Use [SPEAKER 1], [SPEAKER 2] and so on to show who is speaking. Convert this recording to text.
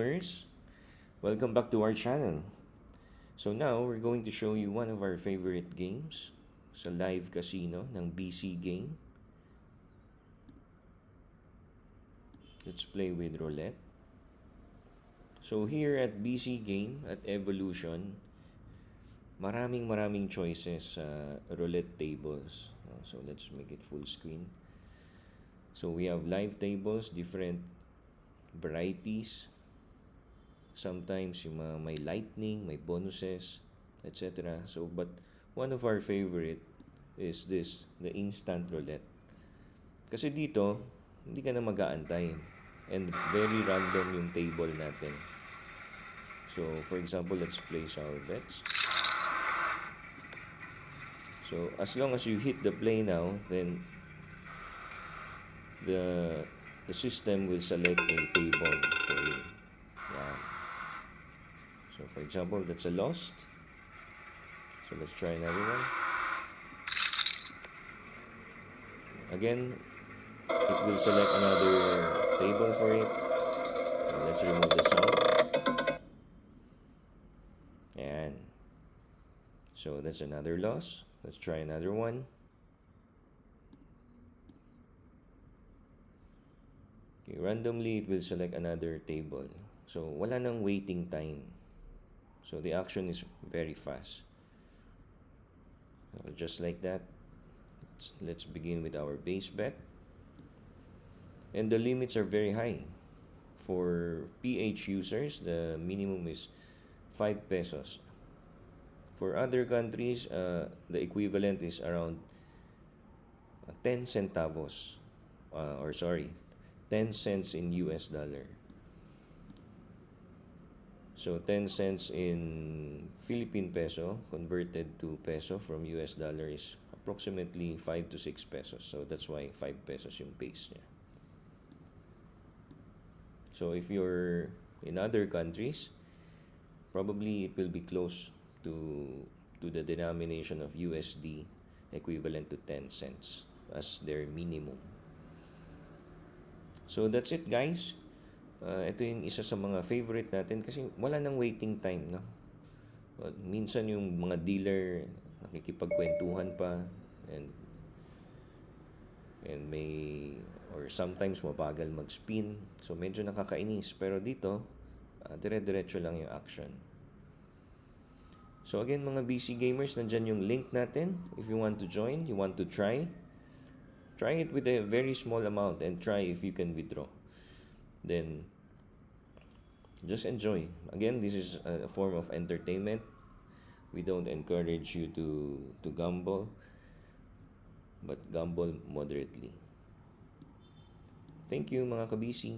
[SPEAKER 1] Viewers, welcome back to our channel. So now, we're going to show you one of our favorite games sa live casino ng BC Game. Let's play with roulette. So here at BC Game, at Evolution, maraming choices sa roulette tables. So let's make it full screen. So we have live tables, different varieties. Sometimes yung may lightning, may bonuses, etc. So, but one of our favorite is this, the instant roulette. Kasi dito, hindi ka na mag-aantay. And very random yung table natin. So, for example, let's place our bets. So, as long as you hit the play now, then the system will select a table for you. Yan. So, for example, that's a lost. So, let's try another one. Again, it will select another table for it. So, let's remove the sound. And so, that's another loss. Let's try another one. Okay, randomly, it will select another table. So, wala nang waiting time. So, the action is very fast. So, just like that, let's begin with our base bet. And the limits are very high. For PH users, the minimum is 5 pesos. For other countries, the equivalent is around 10 centavos. 10 cents in US dollar. So 10 cents in Philippine peso converted to peso from US dollar is approximately 5 to 6 pesos. So that's why 5 pesos yung base niya. So if you're in other countries, probably it will be close to the denomination of USD equivalent to 10 cents as their minimum. So that's it, guys. Ito yung isa sa mga favorite natin kasi wala nang waiting time, no? Minsan yung mga dealer nakikipagkwentuhan pa and may or sometimes mabagal mag-spin. So medyo nakakainis, pero dito dire-diretso lang yung action. So again, mga BC gamers, nandyan yung link natin. If you want to join, you want to try it with a very small amount and try if you can withdraw. Then just enjoy. Again, this is a form of entertainment. We don't encourage you to gamble, but gamble moderately. Thank you, mga ka-BC.